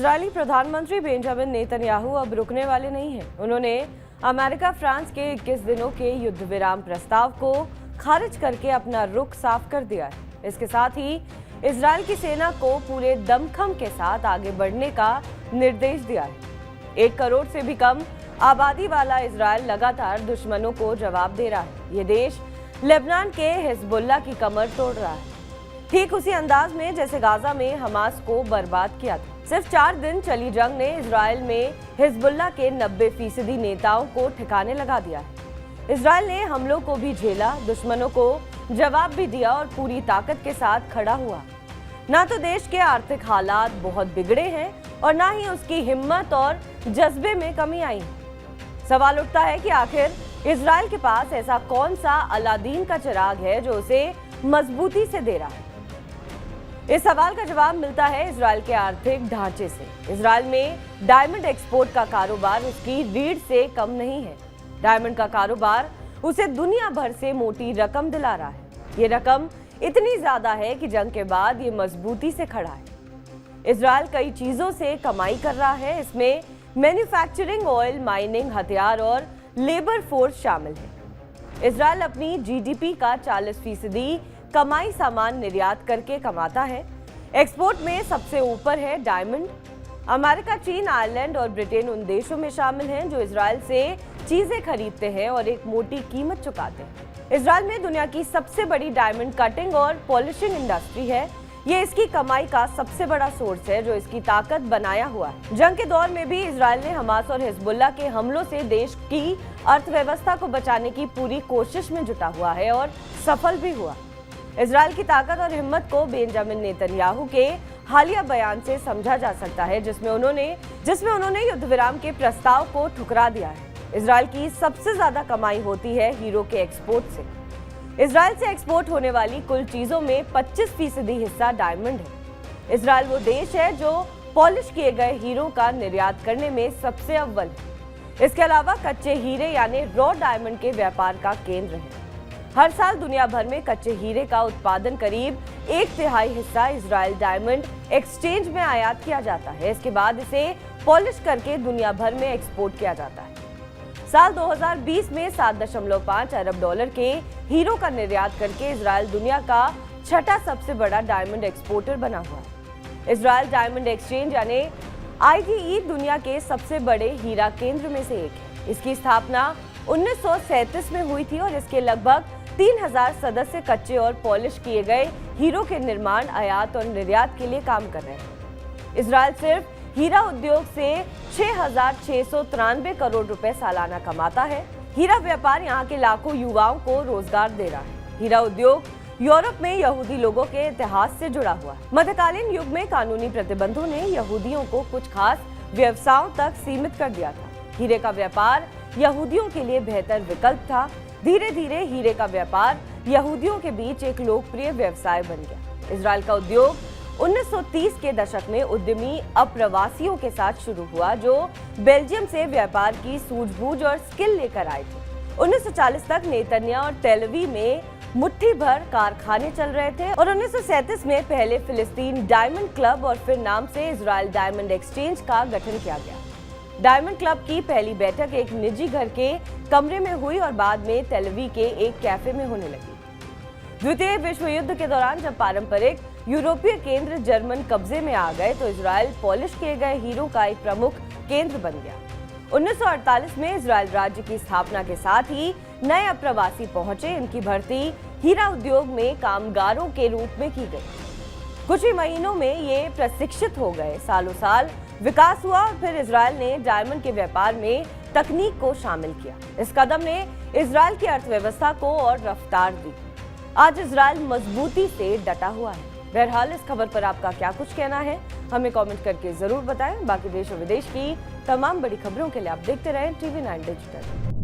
Israeli प्रधानमंत्री Benjamin Netanyahu अब रुकने वाले नहीं हैं। उन्होंने अमेरिका फ्रांस के 21 दिनों के युद्ध विराम प्रस्ताव को खारिज करके अपना रुख साफ कर दिया है। इसके साथ ही इजरायल की सेना को पूरे दमखम के साथ आगे बढ़ने का निर्देश दिया है। 1 करोड़ से भी कम आबादी वाला इजरायल लगातार दुश्मनों को जवाब दे रहा है। ये देश लेबनान के हिजबुल्लाह की कमर तोड़ रहा है, ठीक उसी अंदाज में जैसे गाजा में हमास को बर्बाद किया था। सिर्फ 4 दिन चली जंग ने इजरायल में हिजबुल्लाह के 90% नेताओं को ठिकाने लगा दिया है। इजरायल ने हमलों को भी झेला, दुश्मनों को जवाब भी दिया और पूरी ताकत के साथ खड़ा हुआ। ना तो देश के आर्थिक हालात बहुत बिगड़े हैं और ना ही उसकी हिम्मत और जज्बे में कमी आई। सवाल उठता है कि आखिर इजरायल के पास ऐसा कौन सा अलादीन का चिराग है जो उसे मजबूती से दे रहा है। इस सवाल का जवाब मिलता है इजरायल के आर्थिक ढांचे से। इजरायल में डायमंड एक्सपोर्ट का कारोबार उसकी रीढ़ से कम नहीं है। डायमंड का कारोबार उसे दुनिया भर से मोटी रकम दिला रहा है। ये रकम इतनी ज्यादा है कि जंग के बाद ये मजबूती से खड़ा है। इजरायल कई चीजों से कमाई कर रहा है। इसमें मैन्युफैक्चरिंग, ऑयल, माइनिंग, हथियार और लेबर फोर्स शामिल है। इजरायल अपनी जीडीपी का 40% कमाई सामान निर्यात करके कमाता है। एक्सपोर्ट में सबसे ऊपर है डायमंड। अमेरिका, चीन, आयरलैंड और ब्रिटेन उन देशों में शामिल हैं जो इजरायल से चीजें खरीदते हैं और एक मोटी कीमत चुकाते हैं। इजरायल में दुनिया की सबसे बड़ी डायमंड कटिंग और पॉलिशिंग इंडस्ट्री है। ये इसकी कमाई का सबसे बड़ा सोर्स है जो इसकी ताकत बनाया हुआ है। जंग के दौर में भी इजरायल ने हमास और हिजबुल्लाह के हमलों से देश की अर्थव्यवस्था को बचाने की पूरी कोशिश में जुटा हुआ है और सफल भी हुआ। इजरायल की ताकत और हिम्मत को बेंजामिन नेतन्याहू के हालिया बयान से समझा जा सकता है जिसमें उन्होंने युद्ध विराम के प्रस्ताव को ठुकरा दिया है। इजरायल की सबसे ज्यादा कमाई होती है हीरो के एक्सपोर्ट से। इजरायल से एक्सपोर्ट होने वाली कुल चीजों में 25% हिस्सा डायमंड है। इजरायल वो देश है जो पॉलिश किए गए हीरो का निर्यात करने में सबसे अव्वल है। इसके अलावा कच्चे हीरे यानी रॉ डायमंड के व्यापार का केंद्र है। हर साल दुनिया भर में कच्चे हीरे का उत्पादन करीब 1/3 हिस्सा इजरायल डायमंड एक्सचेंज में आयात किया जाता है। इसके बाद इसे पॉलिश करके दुनिया भर में एक्सपोर्ट किया जाता है। साल 2020 में $7.5 अरब के हीरो का निर्यात करके इजरायल दुनिया का 6ठा सबसे बड़ा डायमंड एक्सपोर्टर बना हुआ है। इजरायल डायमंड एक्सचेंज यानी IDE दुनिया के सबसे बड़े हीरा केंद्र में से एक है। इसकी स्थापना 1937 में हुई थी और इसके लगभग 3000 सदस्य कच्चे और पॉलिश किए गए हीरो के निर्माण, आयात और निर्यात के लिए काम कर रहे हैं। इजरायल सिर्फ हीरा उद्योग से 6,693 करोड़ रुपए सालाना कमाता है। हीरा व्यापार यहाँ के लाखों युवाओं को रोजगार दे रहा है। हीरा उद्योग यूरोप में यहूदी लोगों के इतिहास से जुड़ा हुआ है। मध्यकालीन युग में कानूनी प्रतिबंधों ने यहूदियों को कुछ खास व्यवसायों तक सीमित कर दिया था। हीरे का व्यापार यहूदियों के लिए बेहतर विकल्प था। धीरे धीरे हीरे का व्यापार यहूदियों के बीच एक लोकप्रिय व्यवसाय बन गया। इजरायल का उद्योग 1930 के दशक में उद्यमी अप्रवासियों के साथ शुरू हुआ जो बेल्जियम से व्यापार की सूझबूझ और स्किल लेकर आए थे। 1940 तक नेतन्या और तेल अवीव में मुट्ठी भर कारखाने चल रहे थे और 1937 में पहले फिलिस्तीन डायमंड क्लब और फिर नाम से इजरायल डायमंड एक्सचेंज का गठन किया गया। डायमंड क्लब की पहली बैठक एक निजी घर के कमरे में हुई और बाद में तेल अवीव के एक कैफे में होने लगी। द्वितीय विश्व युद्ध के दौरान जब पारंपरिक यूरोपीय केंद्र जर्मन कब्जे में आ गए तो इजरायल पॉलिश किए गए हीरो का एक प्रमुख केंद्र बन गया। 1948 में इजरायल राज्य की स्थापना के साथ ही नए अप्रवासी पहुंचे। इनकी भर्ती हीरा उद्योग में कामगारों के रूप में की गई। कुछ ही महीनों में ये प्रशिक्षित हो गए। सालों साल विकास हुआ और फिर इजरायल ने डायमंड के व्यापार में तकनीक को शामिल किया। इस कदम ने इजरायल की अर्थव्यवस्था को और रफ्तार दी। आज इजरायल मजबूती से डटा हुआ है। बहरहाल इस खबर पर आपका क्या कुछ कहना है हमें कमेंट करके जरूर बताएं। बाकी देश और विदेश की तमाम बड़ी खबरों के लिए आप देखते रहें TV9 डिजिटल।